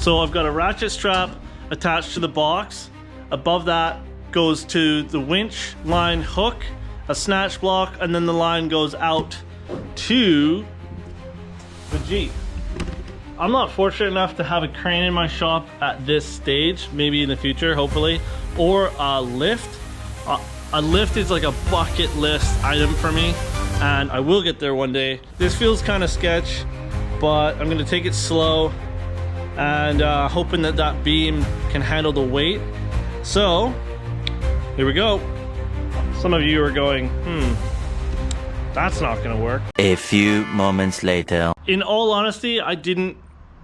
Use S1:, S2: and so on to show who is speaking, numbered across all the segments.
S1: So I've got a ratchet strap attached to the box. Above that goes to the winch line hook, a snatch block, and then the line goes out to the Jeep. I'm not fortunate enough to have a crane in my shop at this stage, maybe in the future, hopefully, or a lift. A lift is like a bucket list item for me, and I will get there one day. This feels kind of sketch, but I'm gonna take it slow and hoping that that beam can handle the weight. So here we go. Some of you are going, that's not gonna work.
S2: A few moments later.
S1: In all honesty, I didn't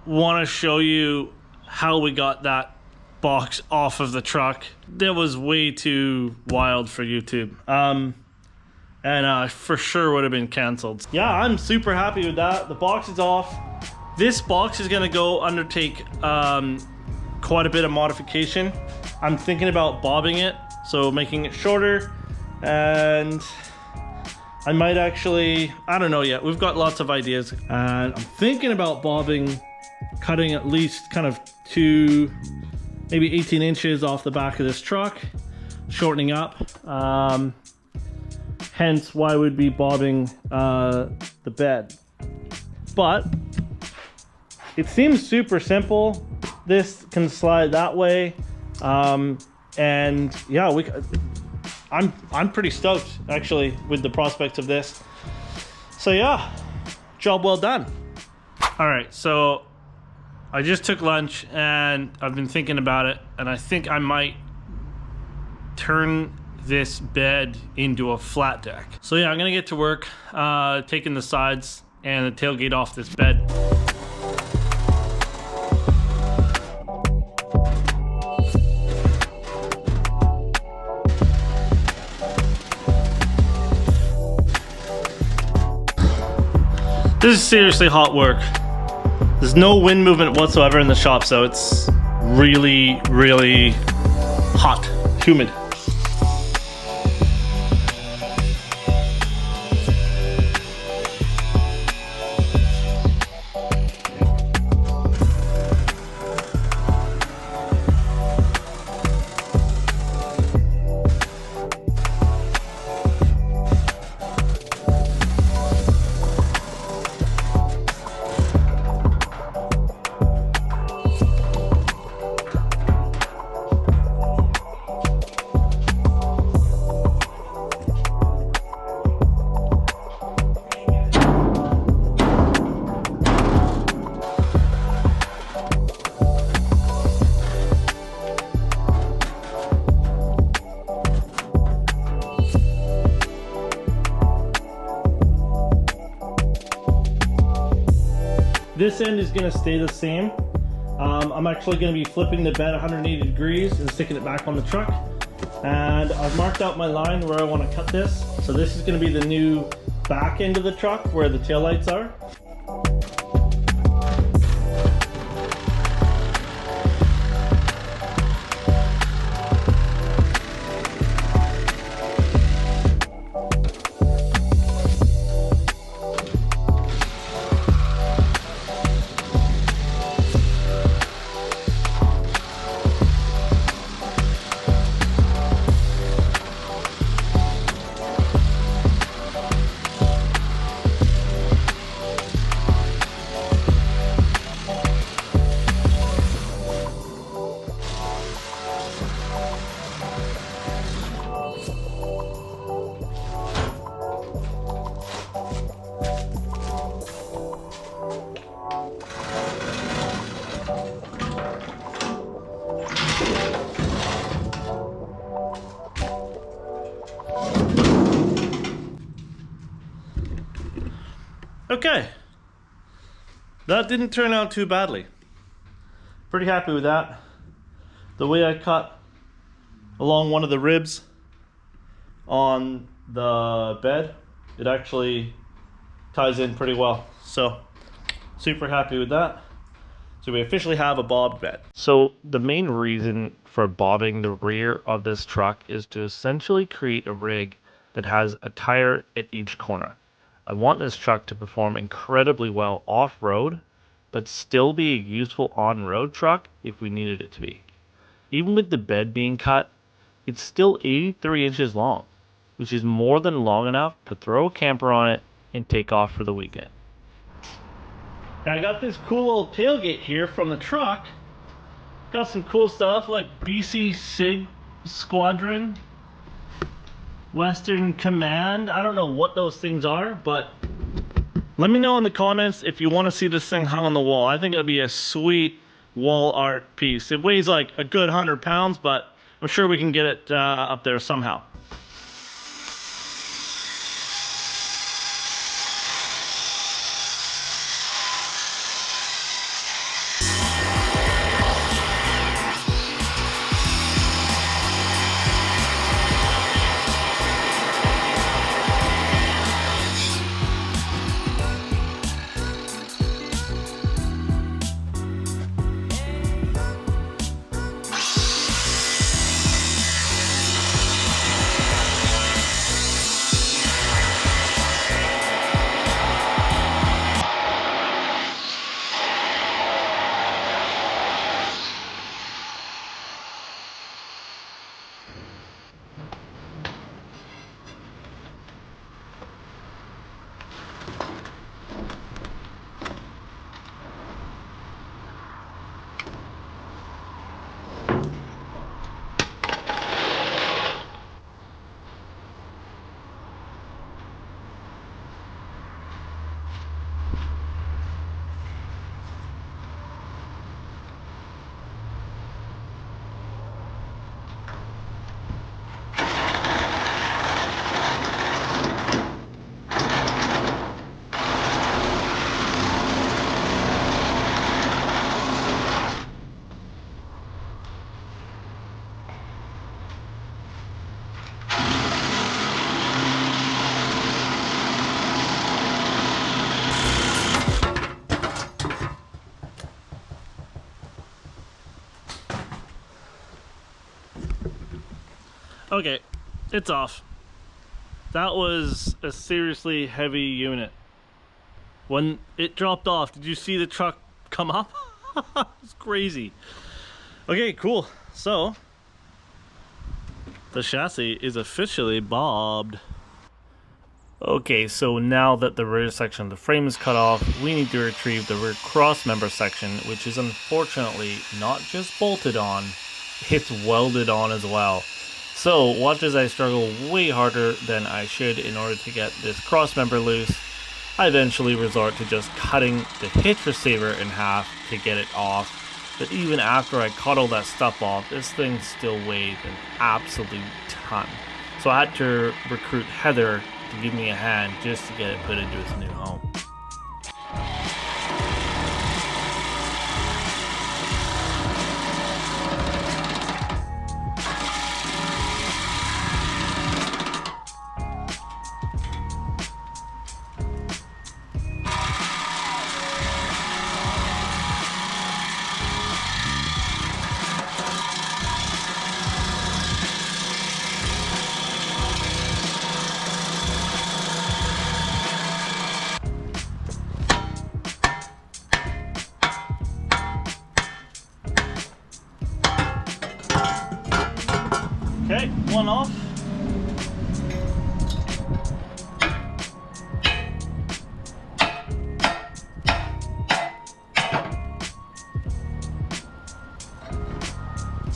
S1: want to show you how we got that box off of the truck. That was way too wild for YouTube. And for sure would have been canceled. Yeah, I'm super happy with that. The box is off. This box is gonna go undertake quite a bit of modification. I'm thinking about bobbing it, so making it shorter, and I might actually, I don't know yet. We've got lots of ideas, and I'm thinking about bobbing, cutting at least kind of 2, maybe 18 inches off the back of this truck, shortening up. Hence why we'd be bobbing the bed. But it seems super simple. This can slide that way, and yeah, I'm pretty stoked actually with the prospects of this. So yeah, job well done. All right, so I just took lunch and I've been thinking about it, and I think I might turn this bed into a flat deck. So yeah, I'm gonna get to work taking the sides and the tailgate off this bed. This is seriously hot work. There's no wind movement whatsoever in the shop, so it's really, really hot, humid. This end is going to stay the same. I'm actually going to be flipping the bed 180 degrees and sticking it back on the truck. And I've marked out my line where I want to cut this. So this is going to be the new back end of the truck where the taillights are. Okay, that didn't turn out too badly. Pretty happy with that. The way I cut along one of the ribs on the bed, it actually ties in pretty well. So super happy with that. So we officially have a bobbed bed. So the main reason for bobbing the rear of this truck is to essentially create a rig that has a tire at each corner. I want this truck to perform incredibly well off-road
S3: but still be a useful on-road truck if we needed it to be. Even with the bed being cut, it's still 83 inches long, which is more than long enough to throw a camper on it and take off for the weekend.
S1: I got this cool old tailgate here from the truck. Got some cool stuff like BC SIG Squadron, Western Command. I don't know what those things are, but let me know in the comments if you want to see this thing hung on the wall. I think it'll be a sweet wall art piece. It weighs like a good 100 pounds, but I'm sure we can get it up there somehow. Okay, it's off. That was a seriously heavy unit. When it dropped off, did you see the truck come up? It's crazy. Okay, cool. So, the chassis is officially bobbed.
S3: Okay, so now that the rear section of the frame is cut off, we need to retrieve the rear cross member section, which is unfortunately not just bolted on, it's welded on as well. So watch as I struggle way harder than I should in order to get this cross member loose. I eventually resort to just cutting the hitch receiver in half to get it off. But even after I cut all that stuff off, this thing still weighed an absolute ton. So I had to recruit Heather to give me a hand just to get it put into its new home.
S1: Okay, one off.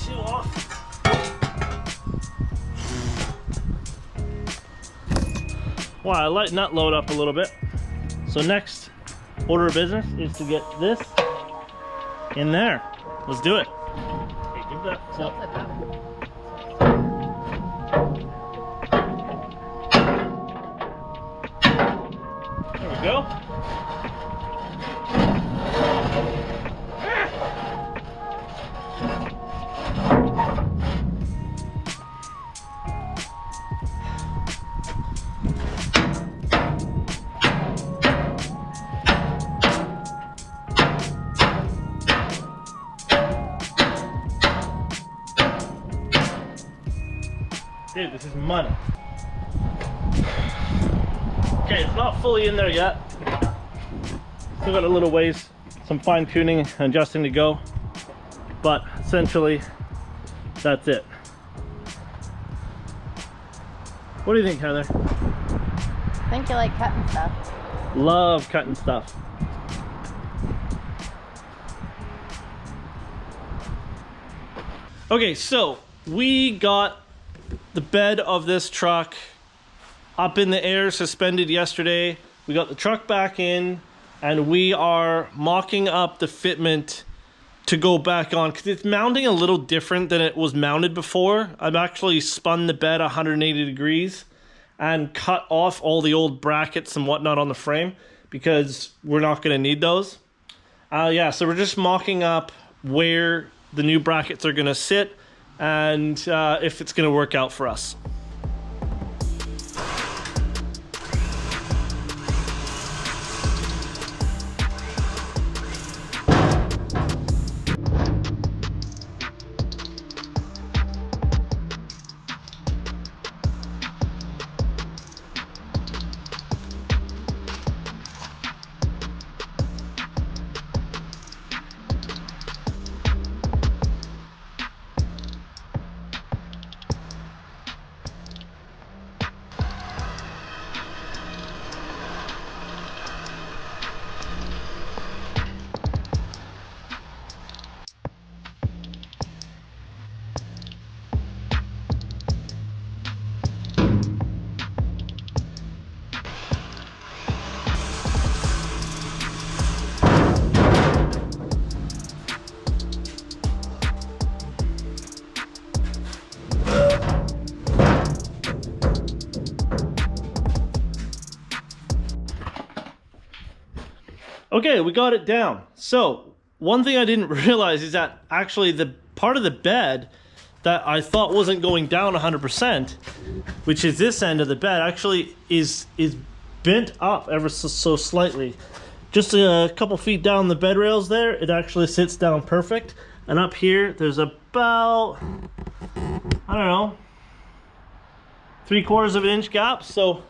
S1: Two off. Wow, I lighten that load up a little bit. So next order of business is to get this in there. Let's do it. Hey, give that. So, there we go. Dude, this is money. Okay, it's not fully in there yet. Still got a little ways some fine tuning and adjusting to go, but essentially that's it. What do you think, Heather?
S4: I think you like cutting stuff.
S1: Love cutting stuff. Okay, so we got the bed of this truck up in the air, suspended yesterday. We got the truck back in, and we are mocking up the fitment to go back on, because it's mounting a little different than it was mounted before. I've actually spun the bed 180 degrees and cut off all the old brackets and whatnot on the frame, because we're not going to need those. Yeah, so we're just mocking up where the new brackets are going to sit and if it's going to work out for us. Okay, we got it down. So one thing I didn't realize is that actually the part of the bed that I thought wasn't going down 100%, which is this end of the bed, actually is bent up ever so slightly. Just a couple feet down the bed rails there, it actually sits down perfect. And up here, there's about, I don't know, 3/4 of an inch gap. So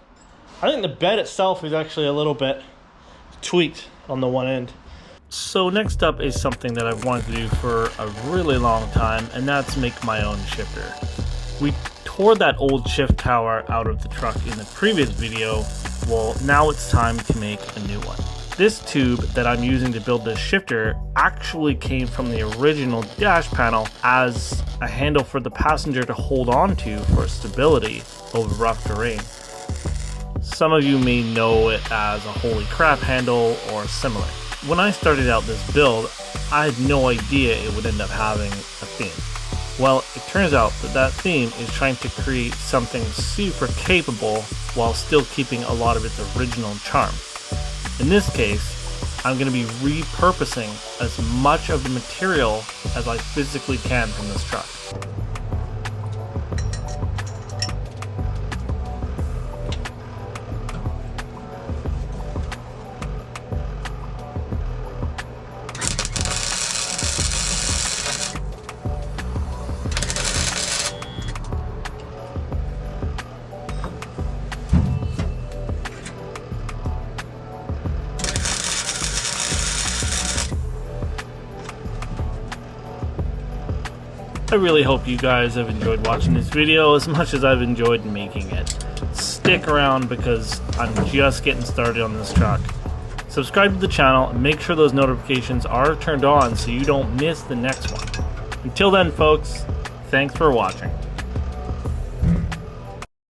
S1: I think the bed itself is actually a little bit tweaked on the one end.
S3: So next up is something that I've wanted to do for a really long time, and that's make my own shifter. We tore that old shift tower out of the truck in the previous video. Well, now it's time to make a new one. This tube that I'm using to build this shifter actually came from the original dash panel as a handle for the passenger to hold on to for stability over rough terrain. Some of you may know it as a holy crap handle or similar. When I started out this build, I had no idea it would end up having a theme. Well, it turns out that that theme is trying to create something super capable while still keeping a lot of its original charm. In this case, I'm going to be repurposing as much of the material as I physically can from this truck. I really hope you guys have enjoyed watching this video as much as I've enjoyed making it. Stick around because I'm just getting started on this truck. Subscribe to the channel and make sure those notifications are turned on so you don't miss the next one. Until then, folks, thanks for watching.